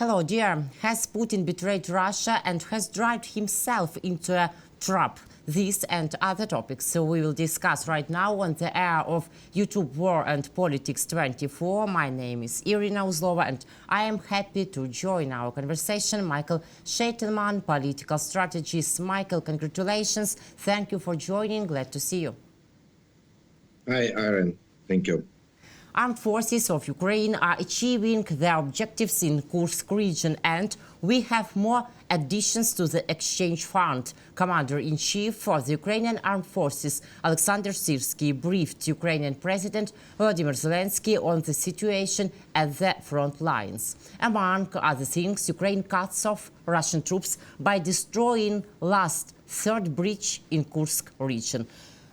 Hello, dear. Has Putin betrayed Russia and has dragged himself into a trap? These and other topics we will discuss right now on the air of YouTube War and Politics 24. My name is Iryna Uzlova and I am happy to join our conversation Mykhailo Sheitelman, political strategist. Michael, congratulations. Thank you for joining. Glad to see you. Hi, Aaron. Thank you. Armed forces of Ukraine are achieving their objectives in Kursk region, and we have more additions to the exchange fund. Commander-in-Chief for the Ukrainian Armed Forces, Alexander Syrsky, briefed Ukrainian President Volodymyr Zelensky on the situation at the front lines. Among other things, Ukraine cuts off Russian troops by destroying last third bridge in Kursk region.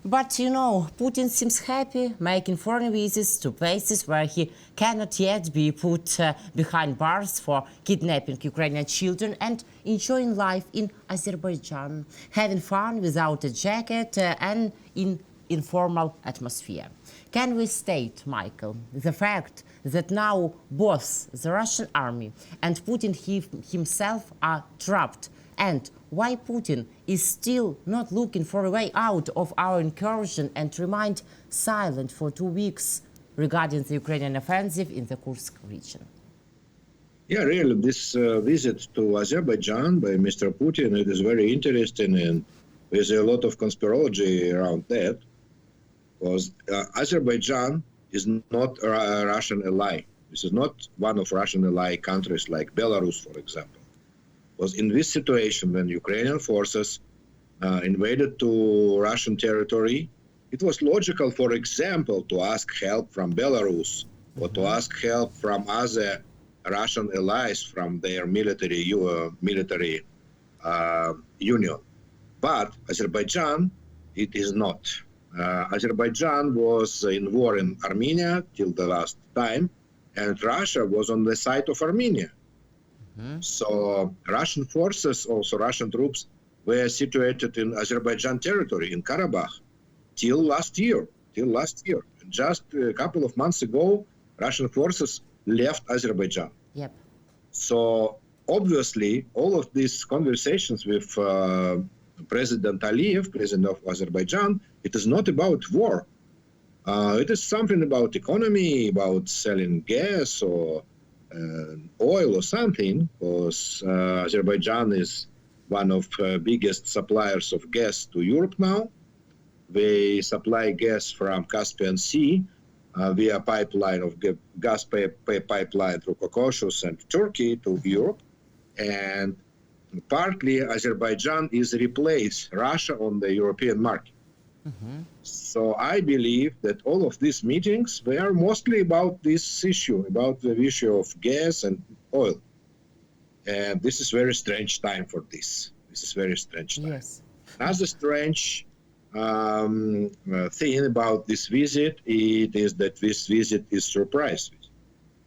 But, you know, Putin seems happy making foreign visits to places where he cannot yet be put behind bars for kidnapping Ukrainian children and enjoying life in Azerbaijan, having fun without a jacket and in informal atmosphere. Can we state, Michael, the fact that now both the Russian army and Putin himself are trapped, and why Putin is still not looking for a way out of our incursion and remained silent for 2 weeks regarding the Ukrainian offensive in the Kursk region? Yeah, really, this visit to Azerbaijan by Mr. Putin, it is very interesting, and there's a lot of conspirology around that, because Azerbaijan is not a Russian ally. This is not one of Russian ally countries like Belarus, for example. Was in this situation when Ukrainian forces invaded to Russian territory, it was logical, for example, to ask help from Belarus or to ask help from other Russian allies from their military union. But Azerbaijan, it is not. Azerbaijan was in war in Armenia till the last time, and Russia was on the side of Armenia. So Russian forces, also Russian troops, were situated in Azerbaijan territory, in Karabakh, till last year. And just a couple of months ago, Russian forces left Azerbaijan. Yep. So obviously, all of these conversations with President Aliyev, president of Azerbaijan, it is not about war. It is something about economy, about selling gas or oil or something, because Azerbaijan is one of biggest suppliers of gas to Europe now. They supply gas from Caspian Sea via pipeline of gas pipeline through Caucasus and Turkey to Europe, and partly Azerbaijan is replaced Russia on the European market. So I believe that all of these meetings, they are mostly about this issue, about the issue of gas and oil. And this is very strange time for this. This is very strange time. Yes. Another strange thing about this visit, it is that this visit is surprise,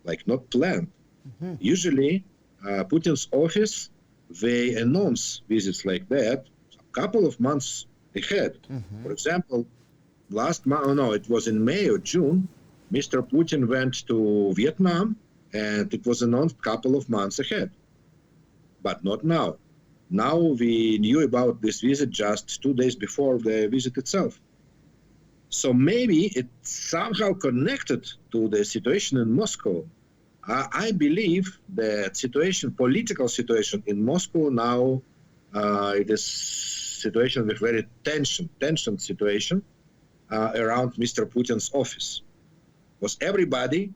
like not planned. Usually, Putin's office, they announce visits like that a couple of months ahead. For example, last month, it was in May or June, Mr. Putin went to Vietnam, and it was announced a couple of months ahead. But not now. Now we knew about this visit just 2 days before the visit itself. So maybe it's somehow connected to the situation in Moscow. I believe the political situation in Moscow now, it is situation with very tension situation around Mr. Putin's office. Because everybody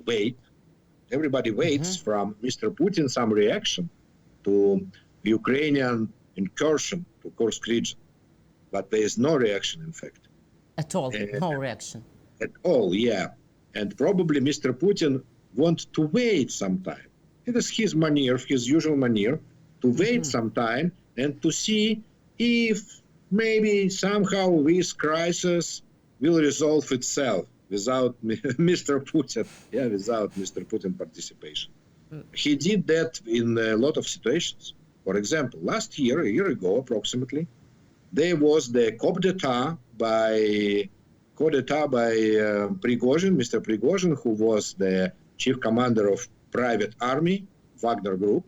waits from Mr. Putin some reaction to Ukrainian incursion to Kursk region. But there is no reaction, in fact. At all, no reaction. At all, yeah. And probably Mr. Putin wants to wait some time. It is his manner, his usual manner, to wait some time and to see if maybe somehow this crisis will resolve itself without Mr. Putin, without Mr. Putin participation. He did that in a lot of situations. For example, last year, a year ago approximately, there was the coup d'etat by Prigozhin, Mr. Prigozhin, who was the chief commander of private army Wagner Group,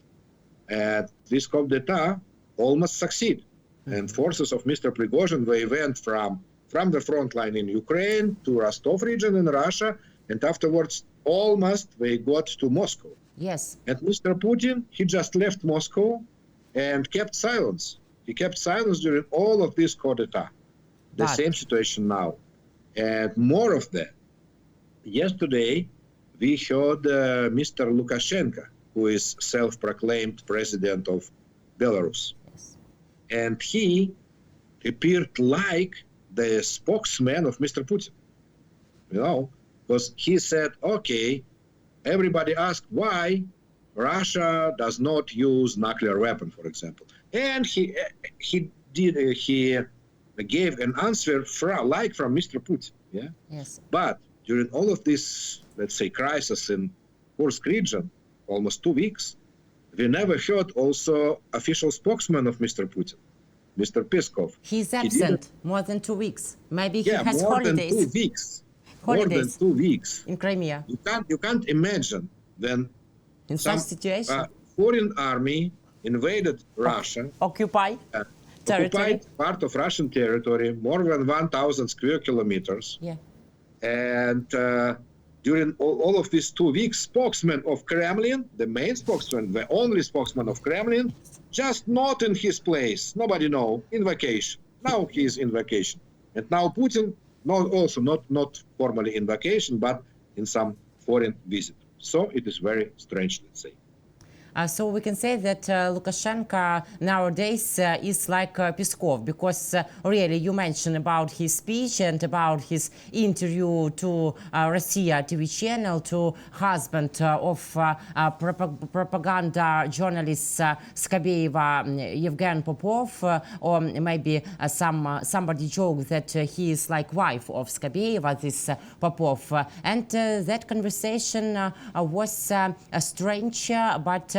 and this coup d'etat almost succeed. And forces of Mr. Prigozhin, they went from the front line in Ukraine to Rostov region in Russia, and afterwards almost they got to Moscow. Yes. And Mr. Putin, he just left Moscow and kept silence. He kept silence during all of this coup d'etat. The same situation now. And more of that. Yesterday, we heard Mr. Lukashenko, who is self-proclaimed president of Belarus. Yes. And he appeared like the spokesman of Mr. Putin. You know, because he said, okay, everybody asked why Russia does not use nuclear weapon, for example. And he gave an answer from Mr. Putin. Yeah. Yes. But during all of this, let's say, crisis in Kursk region, almost 2 weeks, we never heard also official spokesman of Mr. Putin, Mr. Peskov. He's absent more than 2 weeks. Maybe he has more holidays. than 2 weeks. Holidays. More than 2 weeks. In Crimea. You can't imagine when In such situation. Foreign army invaded Russia, Occupied territory. occupied part of Russian territory, more than 1,000 square kilometers. Yeah. And during all of these 2 weeks, spokesman of Kremlin, the main spokesman, the only spokesman of Kremlin, just not in his place. Nobody know, in vacation. Now he is in vacation. And now Putin, not formally in vacation, but in some foreign visit. So it is very strange, let's say. So we can say that Lukashenko nowadays is like Peskov, because really you mentioned about his speech and about his interview to Russia TV channel, to husband of propaganda journalist Skabeyeva, Yevgen Popov, or maybe somebody joked that he is like wife of Skabeyeva, this Popov. And that conversation was strange, but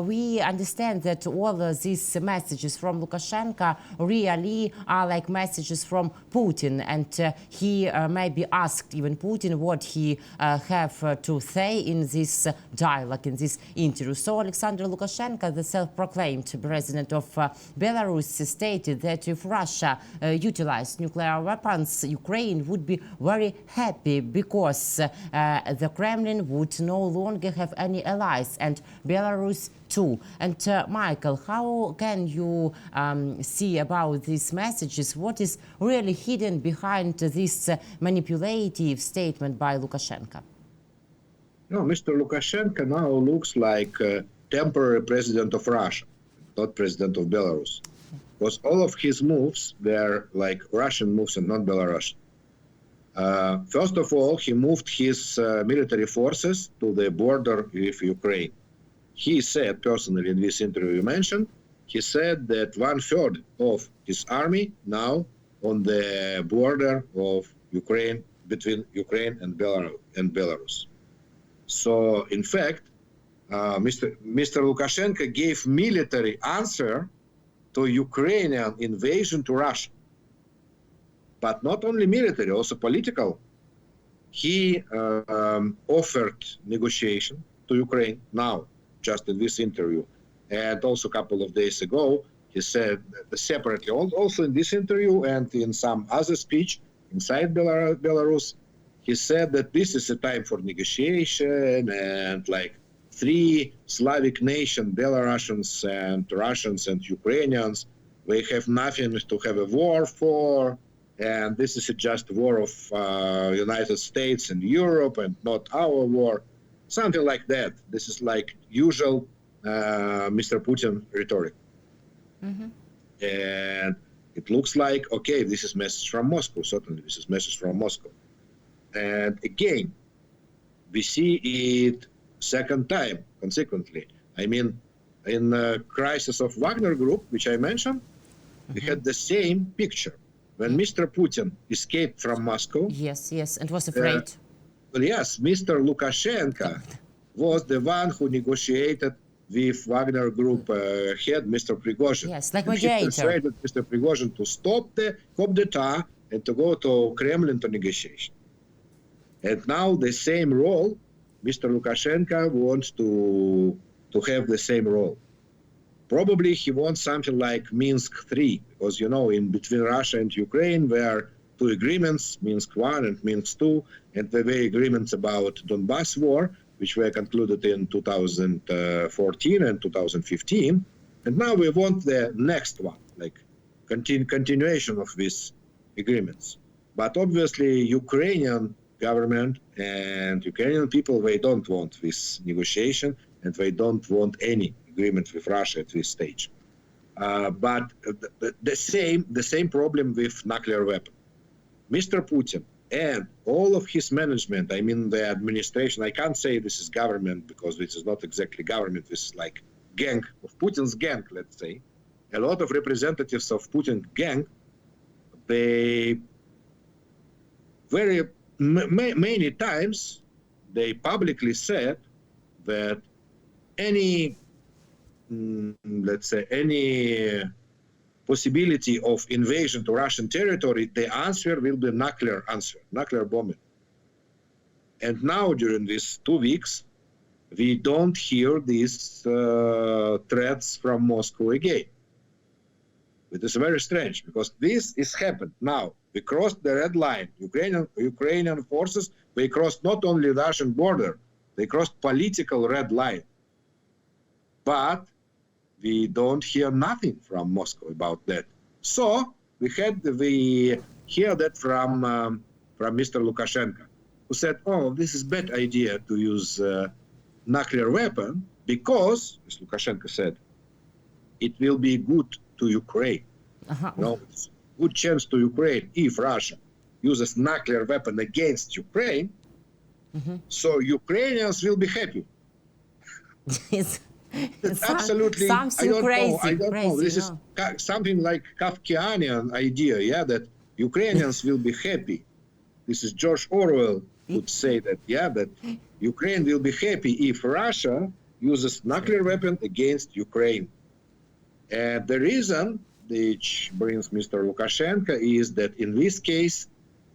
we understand that all these messages from Lukashenko really are like messages from Putin, and he maybe asked even Putin what he have to say in this dialogue, in this interview. So Alexander Lukashenko, the self-proclaimed president of Belarus, stated that if Russia utilized nuclear weapons, Ukraine would be very happy, because the Kremlin would no longer have any allies, and Belarus too. And Michael, how can you see about these messages? What is really hidden behind this manipulative statement by Lukashenko? No, Mr. Lukashenko now looks like temporary president of Russia, not president of Belarus. Because all of his moves were like Russian moves and not Belarusian. First of all, he moved his military forces to the border with Ukraine. He said personally in this interview you mentioned, he said that 1/3 of his army now on the border of Ukraine, between Ukraine and Belarus. So in fact, Mr. Lukashenko gave military answer to Ukrainian invasion to Russia. But not only military, also political. He offered negotiation to Ukraine now, just in this interview. And also a couple of days ago, he said separately, also in this interview and in some other speech inside Belarus, he said that this is a time for negotiation, and like 3 Slavic nations, Belarusians and Russians and Ukrainians, they have nothing to have a war for, and this is just a war of United States and Europe and not our war. Something like that. This is like usual Mr. Putin rhetoric. Mm-hmm. And it looks like, okay, this is message from Moscow. Certainly, this is message from Moscow. And again, we see it second time consequently. I mean, in the crisis of Wagner Group, which I mentioned, we had the same picture. When Mr. Putin escaped from Moscow. Yes, and was afraid. Well, yes, Mr. Lukashenko was the one who negotiated with Wagner Group head, Mr. Prigozhin. Yes, like mediator. He persuaded Mr. Prigozhin to stop the coup d'etat and to go to Kremlin to negotiation. And now the same role, Mr. Lukashenko wants to to have the same role. Probably he wants something like Minsk III, because, in between Russia and Ukraine, there are two agreements, Minsk I and Minsk II, and there were agreements about Donbass war, which were concluded in 2014 and 2015. And now we want the next one, like continuation of these agreements. But obviously, Ukrainian government and Ukrainian people, they don't want this negotiation, and they don't want any agreement with Russia at this stage. But the same problem with nuclear weapon. Mr. Putin and all of his management, I mean the administration, I can't say this is government because this is not exactly government, this is like gang of Putin's gang, let's say. A lot of representatives of Putin's gang, they very many times they publicly said that any, let's say, any possibility of invasion to Russian territory, the answer will be nuclear bombing. And now during these 2 weeks, we don't hear these threats from Moscow again. It is very strange because this is happened now. We crossed the red line. Ukrainian forces, they crossed not only the Russian border, they crossed political red line. But we don't hear nothing from Moscow about that. So we hear that from Mr. Lukashenko, who said, "Oh, this is bad idea to use nuclear weapon because," as Lukashenko said, "it will be good to Ukraine. It's good chance to Ukraine if Russia uses nuclear weapon against Ukraine. So Ukrainians will be happy." It's absolutely something I don't know. This no? is something like Kafkian idea, that Ukrainians will be happy. This is George Orwell would say that, that Ukraine will be happy if Russia uses nuclear weapon against Ukraine. And the reason which brings Mr. Lukashenko is that in this case,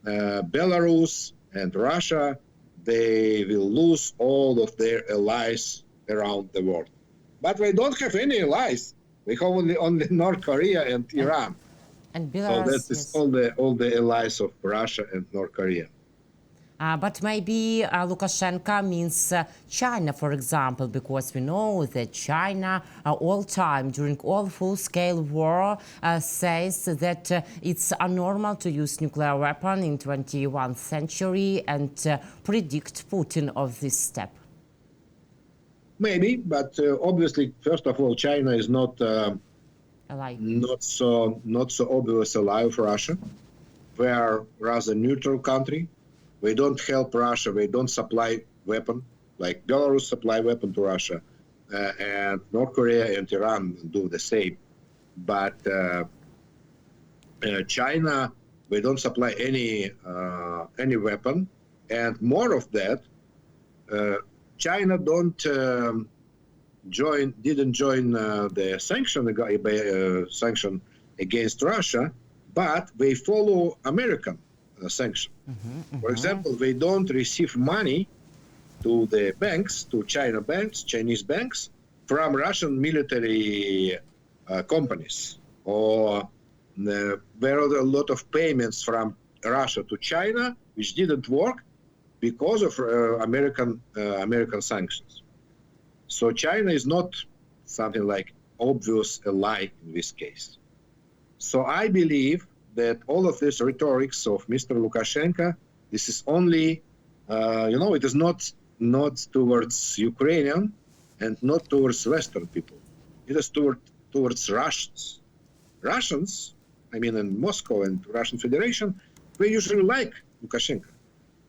Belarus and Russia, they will lose all of their allies around the world. But we don't have any allies. We have only North Korea and Iran. And Belarus, so that is all the allies of Russia and North Korea. But maybe Lukashenko means China, for example, because we know that China all time, during all full-scale war, says that it's abnormal to use nuclear weapon in 21st century and predict Putin of this step. Maybe, but obviously, first of all, China is not so obvious ally of Russia. We are rather neutral country. We don't help Russia. We don't supply weapon, like Belarus supply weapon to Russia, and North Korea and Iran do the same. But China, we don't supply any weapon, and more of that, China didn't join the sanction against Russia, but they follow American sanction. For example, they don't receive money to the banks, to Chinese banks, from Russian military companies. Or there are a lot of payments from Russia to China, which didn't work because of American sanctions. So China is not something like obvious ally in this case. So I believe that all of this rhetorics of Mr. Lukashenko, this is only, it is not towards Ukrainian and not towards Western people. It is towards Russians. Russians, I mean in Moscow and Russian Federation, they usually like Lukashenko.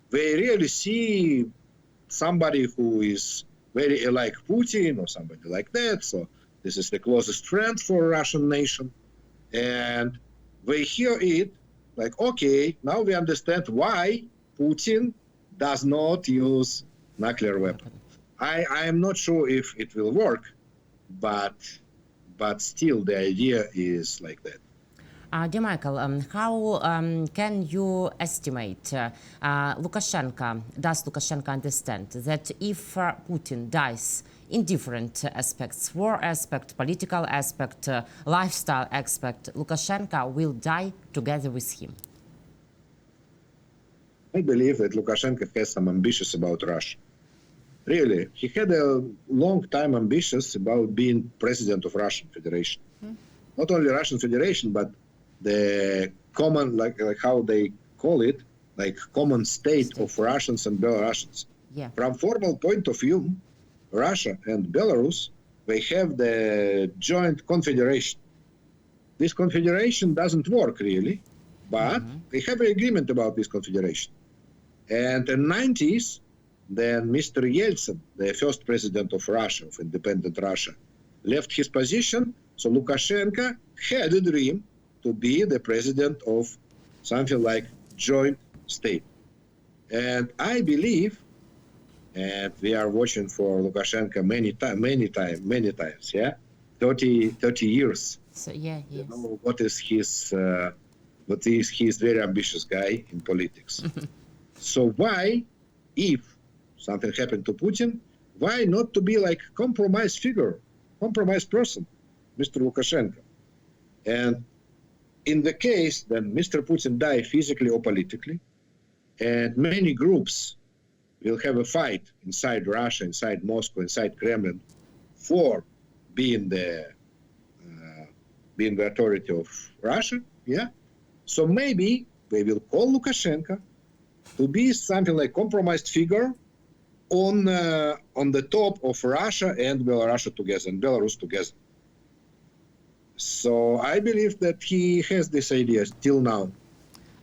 They really see somebody who is very like Putin or somebody like that. So this is the closest friend for Russian nation. And they hear it like, okay, now we understand why Putin does not use nuclear weapon. I am not sure if it will work, but still the idea is like that. Dear Michael, how can you estimate does Lukashenko understand that if Putin dies in different aspects, war aspect, political aspect, lifestyle aspect, Lukashenko will die together with him? I believe that Lukashenko has some ambitions about Russia. Really, he had a long time ambitions about being president of Russian Federation. Not only Russian Federation, but the common, like how they call it, like common state of Russians and Belarusians. Yeah. From formal point of view, Russia and Belarus, they have the joint confederation. This confederation doesn't work really, but they have an agreement about this confederation. And in the 90s, then Mr. Yeltsin, the first president of Russia, of independent Russia, left his position. So Lukashenko had a dream to be the president of something like joint state. And I believe, and we are watching for Lukashenko many times, yeah, 30 years. So yeah, yes. You know, what is his very ambitious guy in politics. So why, if something happened to Putin, why not to be like compromise figure, compromise person, Mr. Lukashenko? And in the case that Mr. Putin die physically or politically, and many groups will have a fight inside Russia, inside Moscow, inside Kremlin, for being the authority of Russia, yeah. So maybe they will call Lukashenko to be something like compromised figure on the top of Russia and Belarus together, and Belarus together. So I believe that he has this idea till now.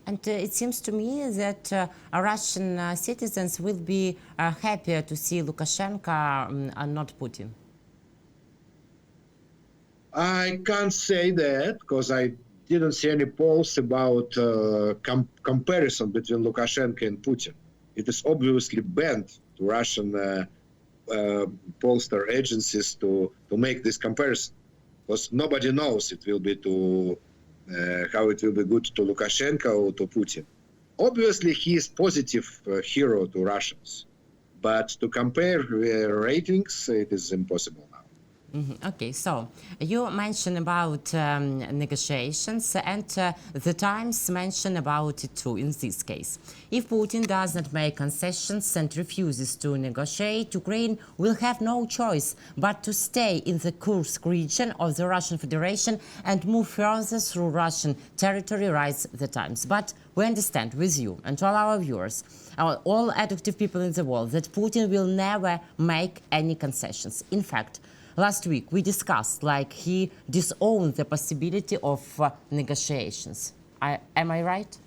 And it seems to me that Russian citizens will be happier to see Lukashenko and not Putin. I can't say that because I didn't see any polls about comparison between Lukashenko and Putin. It is obviously banned to Russian pollster agencies to make this comparison, because nobody knows it will be how it will be good to Lukashenko or to Putin. Obviously, he is positive hero to Russians, but to compare ratings, it is impossible now. Okay, so you mentioned about negotiations, and the Times mentioned about it too in this case. If Putin does not make concessions and refuses to negotiate, Ukraine will have no choice but to stay in the Kursk region of the Russian Federation and move further through Russian territory, writes the Times. But we understand with you and all our viewers, all active people in the world, that Putin will never make any concessions. In fact, last week we discussed like he disowned the possibility of negotiations. Am I right?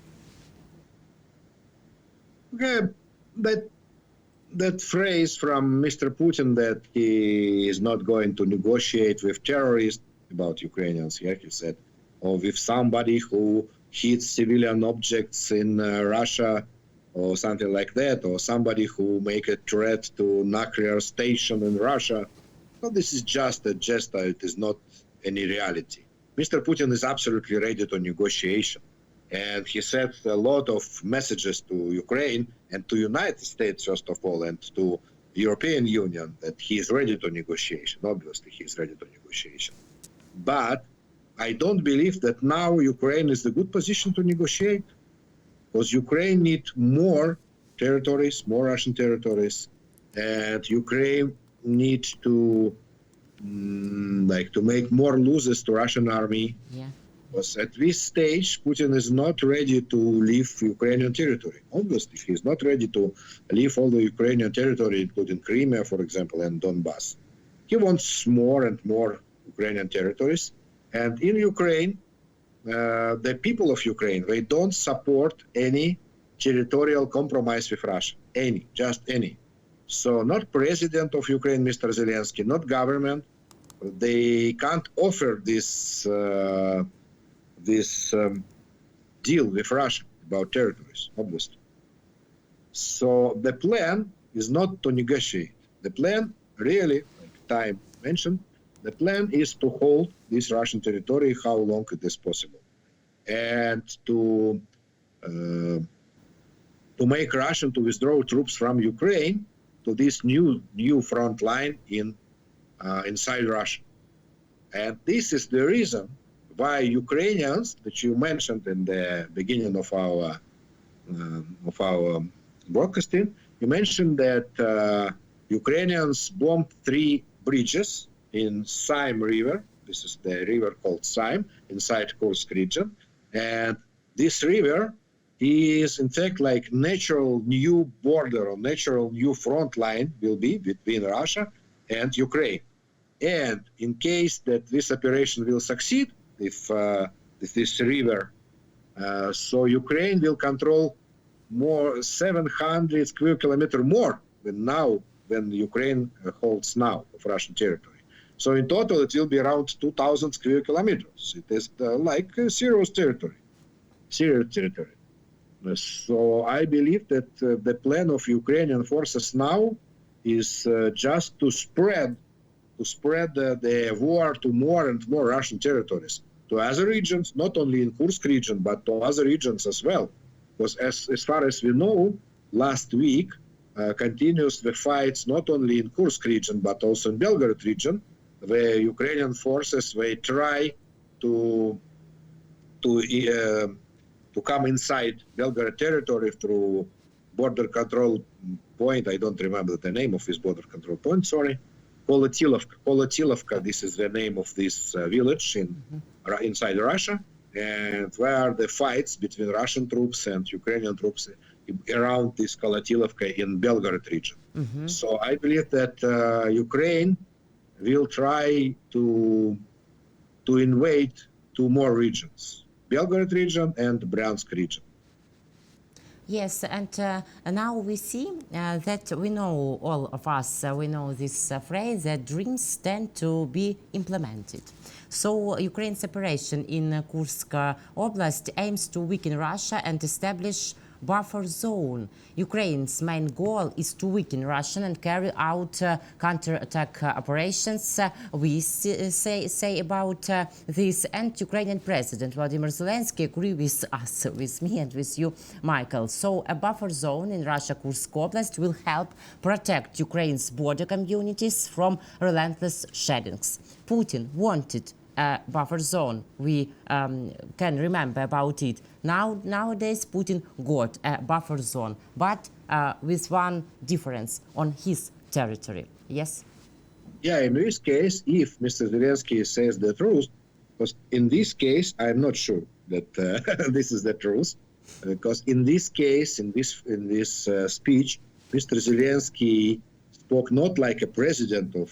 Okay, that phrase from Mr. Putin that he is not going to negotiate with terrorists about Ukrainians, yeah, he said, or with somebody who hits civilian objects in Russia or something like that, or somebody who make a threat to nuclear station in Russia. Well, this is just a gesture. It is not any reality. Mr. Putin is absolutely ready to negotiation. And he sent a lot of messages to Ukraine and to United States, first of all, and to European Union that he is ready to negotiation. Obviously, he is ready to negotiation. But I don't believe that now Ukraine is in a good position to negotiate, because Ukraine needs more territories, more Russian territories, and Ukraine needs to make more losses to Russian army. Yeah. Because at this stage, Putin is not ready to leave Ukrainian territory. Obviously, he is not ready to leave all the Ukrainian territory, including Crimea, for example, and Donbass. He wants more and more Ukrainian territories. And in Ukraine, the people of Ukraine, they don't support any territorial compromise with Russia. Just any. So not president of Ukraine, Mr. Zelensky, not government, they can't offer this deal with Russia about territories, obviously. So the plan is not to negotiate. The plan really, like Time mentioned, the plan is to hold this Russian territory how long it is possible. and to make Russia to withdraw troops from Ukraine to this new front line inside Russia. And this is the reason why Ukrainians, that you mentioned in the beginning of our broadcasting, you mentioned that Ukrainians bombed 3 bridges in Saim River. This is the river called Saim inside Kursk region. And this river is in fact like natural new border or natural new front line will be between Russia and Ukraine. And in case that this operation will succeed, if this river, so Ukraine will control more 700 square kilometers more than Ukraine holds now of Russian territory. So in total, it will be around 2,000 square kilometers. It is like serious territory. So I believe that the plan of Ukrainian forces now is just to spread the war to more and more Russian territories, to other regions, not only in Kursk region, but to other regions as well. Because as far as we know, last week continues the fights not only in Kursk region, but also in Belgorod region, where Ukrainian forces they try to come inside Belgorod territory through border control point. I don't remember the name of this border control point, sorry. Kolotilovka, this is the name of this village inside Russia, and where the fights between Russian troops and Ukrainian troops around this Kolotilovka in Belgorod region. So I believe that Ukraine will try to invade 2 more regions, Belgorod region and Bryansk region. Yes, and now we see that we know, all of us, we know this phrase that dreams tend to be implemented. So Ukraine's operation in Kursk Oblast aims to weaken Russia and establish buffer zone. Ukraine's main goal is to weaken Russia and carry out counterattack operations. We say about this, and Ukrainian President Vladimir Zelensky agree with us, with me and with you, Michael. So a buffer zone in Russia Kursk Oblast will help protect Ukraine's border communities from relentless shellings. Putin wanted a buffer zone. We can remember about it. Nowadays, Putin got a buffer zone, but with one difference on his territory. Yes? Yeah, in this case, if Mr. Zelensky says the truth, because in this case, I'm not sure that this is the truth, because in this case, in this speech, Mr. Zelensky spoke not like a president of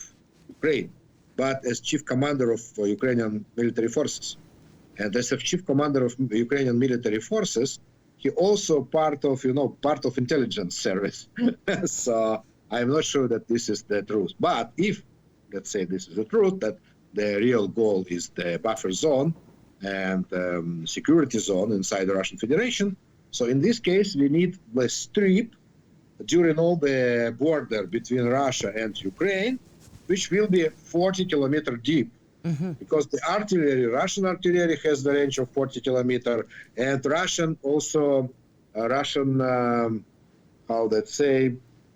Ukraine, but as chief commander of Ukrainian military forces. And as a chief commander of Ukrainian military forces, he also part of intelligence service. So I'm not sure that this is the truth. But if, let's say this is the truth, that the real goal is the buffer zone and security zone inside the Russian Federation, so in this case, we need the strip during all the border between Russia and Ukraine, which will be 40 kilometers deep. Because the Russian artillery has the range of 40 kilometers, and Russian,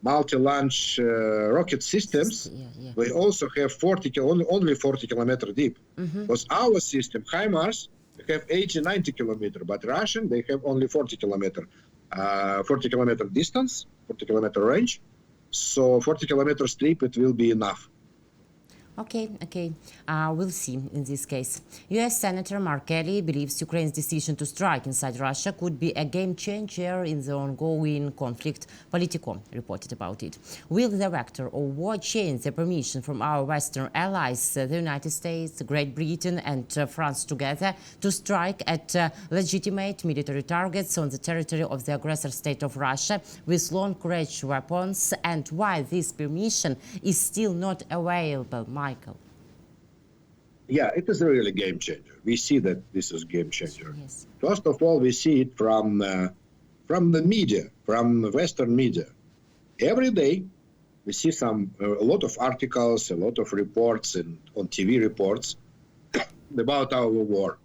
multi-launch rocket systems, we also have only 40 kilometers deep. Because our system, HIMARS, have 80, 90 kilometers, but Russian, they have only 40 kilometer distance, 40 kilometer range. So 40 kilometer strip, it will be enough. Okay. We'll see in this case. U.S. Senator Mark Kelly believes Ukraine's decision to strike inside Russia could be a game changer in the ongoing conflict. Politico reported about it. Will the director of war change the permission from our Western allies, the United States, Great Britain and France together, to strike at legitimate military targets on the territory of the aggressor state of Russia with long-range weapons, and why this permission is still not available? Michael. Yeah, it is really a game changer. We see that this is a game changer. Yes. First of all, we see it from the media, from Western media. Every day, we see a lot of articles, a lot of reports on TV reports about our war.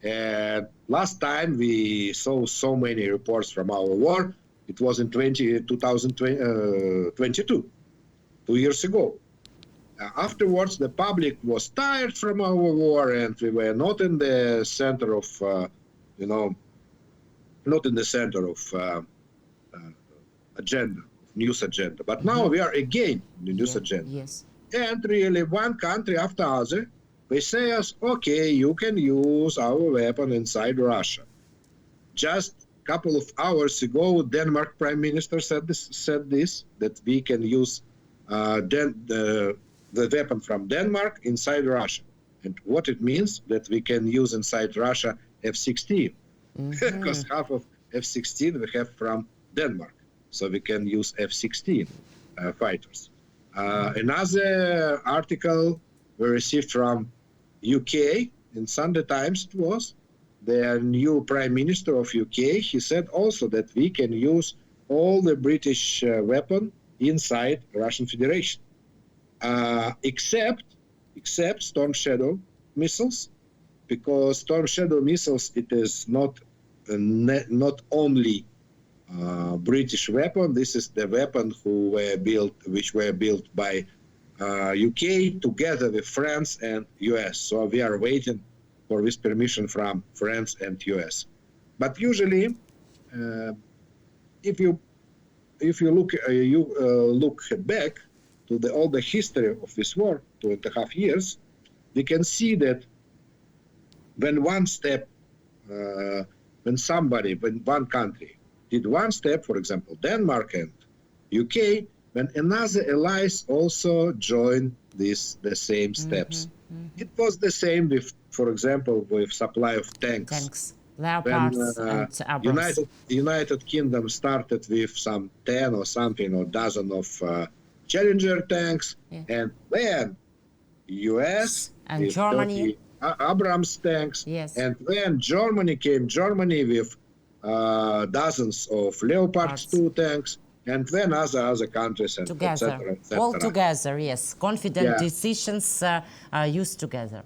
And last time we saw so many reports from our war, it was in 2022, 2 years ago. Afterwards, the public was tired from our war, and we were not in the center of, not in the center of agenda, news agenda. But now we are again in the news agenda. Yes. And really, one country after other, they say us, okay, you can use our weapon inside Russia. Just a couple of hours ago, Denmark Prime Minister said this that we can use the weapon from Denmark inside Russia. And what it means, that we can use inside Russia F-16. Because half of F-16 we have from Denmark. So we can use F-16 fighters. Another article we received from UK, in Sunday Times it was, the new Prime Minister of UK, he said also that we can use all the British weapon inside Russian Federation. Except Storm Shadow missiles, because Storm Shadow missiles, it is not only British weapon. This is the weapon which were built by UK together with France and US. So we are waiting for this permission from France and US. But usually, if you look back to all the history of this war, 2.5 years, we can see that when one country did one step, for example, Denmark and UK, when another allies also joined the same steps. It was the same with, for example, with supply of tanks. Leopards and Abrams. United Kingdom started with some 10 or something or dozen of Challenger tanks, and then US and Germany Abrams tanks, and then Germany with dozens of Leopards 2 tanks, and then other countries, and together, all together. Yes, confident decisions used together.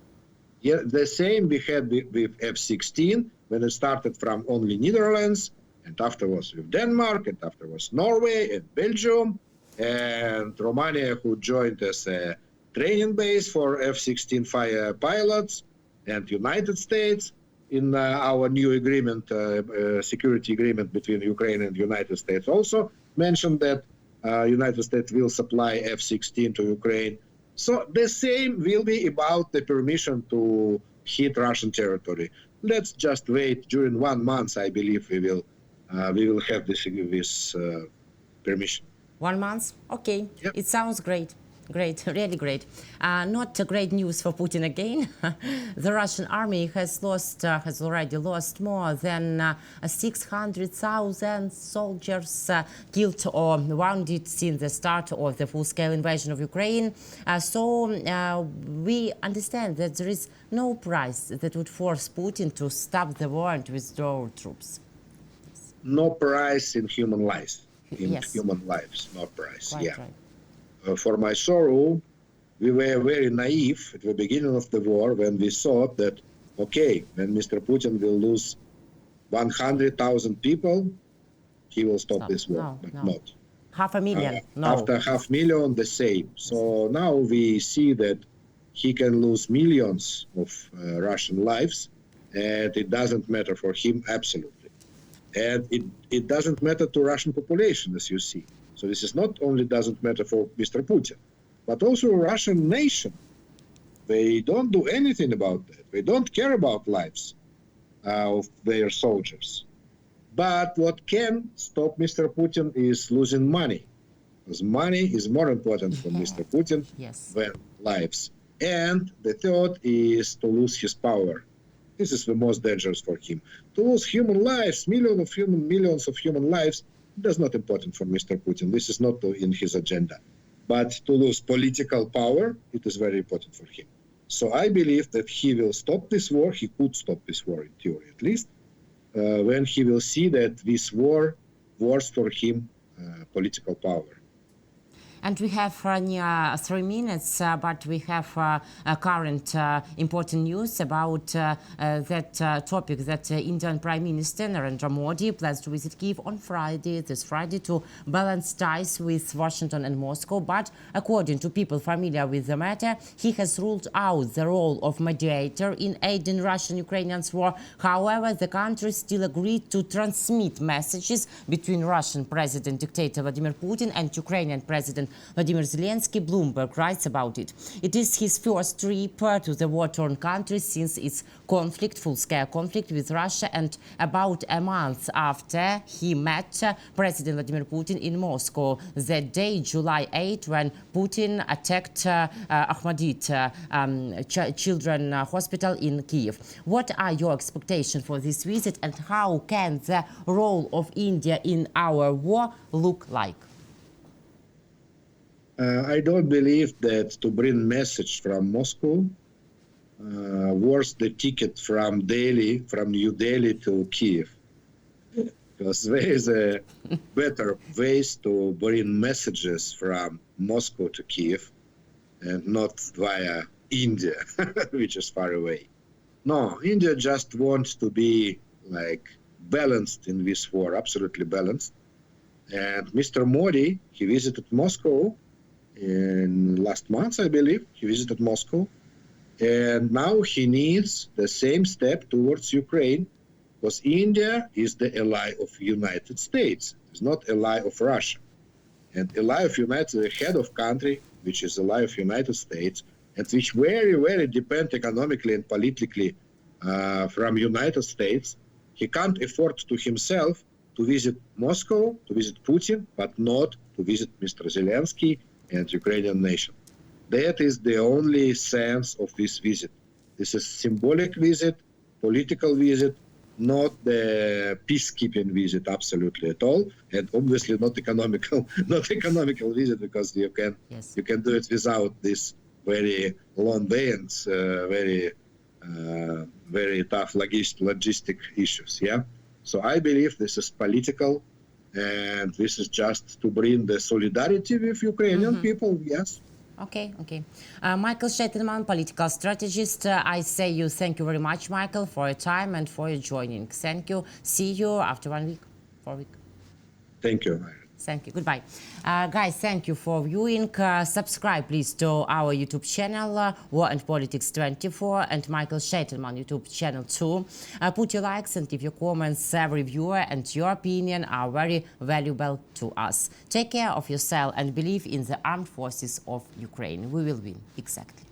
Yeah, the same we had with F-16 when it started from only Netherlands, and afterwards with Denmark, and afterwards Norway and Belgium, and Romania, who joined as a training base for F-16 fire pilots, and United States in our new agreement, security agreement between Ukraine and United States, also mentioned that United States will supply F-16 to Ukraine. So the same will be about the permission to hit Russian territory. Let's just wait. During 1 month, I believe we will have this permission. 1 month? Okay. Yep. It sounds great. Great, really great. Not great news for Putin again. The Russian army has already lost more than 600,000 soldiers killed or wounded since the start of the full-scale invasion of Ukraine. So we understand that there is no price that would force Putin to stop the war and withdraw troops. No price in human lives. Yes. Human lives, no price. Quite right. For my sorrow, we were very naive at the beginning of the war when we thought that, okay, when Mr. Putin will lose 100,000 people, he will stop this war, but not. 500,000, no. After 500,000, the same. So now we see that he can lose millions of Russian lives, and it doesn't matter for him, absolutely. And it doesn't matter to Russian population, as you see. So this is not only doesn't matter for Mr. Putin, but also Russian nation. They don't do anything about that. They don't care about lives of their soldiers. But what can stop Mr. Putin is losing money, because money is more important for Mr. Putin than lives. And the third is to lose his power. This is the most dangerous for him. To lose human lives, millions of human lives, that's not important for Mr. Putin. This is not in his agenda. But to lose political power, it is very important for him. So I believe that he will stop this war. He could stop this war in theory, at least, when he will see that this war wars for him political power. And we have near 3 minutes, but we have current important news about that topic that Indian Prime Minister Narendra Modi plans to visit Kyiv on Friday, this Friday, to balance ties with Washington and Moscow. But according to people familiar with the matter, he has ruled out the role of mediator in aiding Russian-Ukrainian war. However, the country still agreed to transmit messages between Russian President dictator Vladimir Putin and Ukrainian President Vladimir Zelensky. Bloomberg writes about it. It is his first trip to the war-torn country since its conflict, full-scale conflict with Russia, and about a month after he met President Vladimir Putin in Moscow, the day July 8, when Putin attacked Ahmadit Children Hospital in Kyiv. What are your expectations for this visit, and how can the role of India in our war look like? I don't believe that to bring message from Moscow worth the ticket from New Delhi to Kyiv. Because there is a better ways to bring messages from Moscow to Kyiv and not via India, which is far away. No, India just wants to be like balanced in this war, absolutely balanced. And Mr. Modi, he visited Moscow in last month, I believe. He visited Moscow. And now he needs the same step towards Ukraine, because India is the ally of United States. It's not ally of Russia. And ally of United, the head of country, which is ally of United States, and which very, very depend economically and politically from United States, he can't afford to himself to visit Moscow, to visit Putin, but not to visit Mr. Zelensky and Ukrainian nation. That is the only sense of this visit. This is symbolic visit, political visit, not the peacekeeping visit absolutely at all, and obviously not economical, visit, because you can do it without this very long way and very tough logistic issues. Yeah, so I believe this is political, and this is just to bring the solidarity with Ukrainian people. Yes. Okay. Mykhailo Sheitelman, political strategist. I say you thank you very much, Michael, for your time and for your joining. Thank you. See you after 1 week, 4 weeks. Thank you. Thank you. Goodbye. Guys, thank you for viewing. Subscribe, please, to our YouTube channel, War and Politics 24, and Mykhailo Sheitelman YouTube channel too. Put your likes and give your comments. Every viewer and your opinion are very valuable to us. Take care of yourself and believe in the armed forces of Ukraine. We will win. Exactly.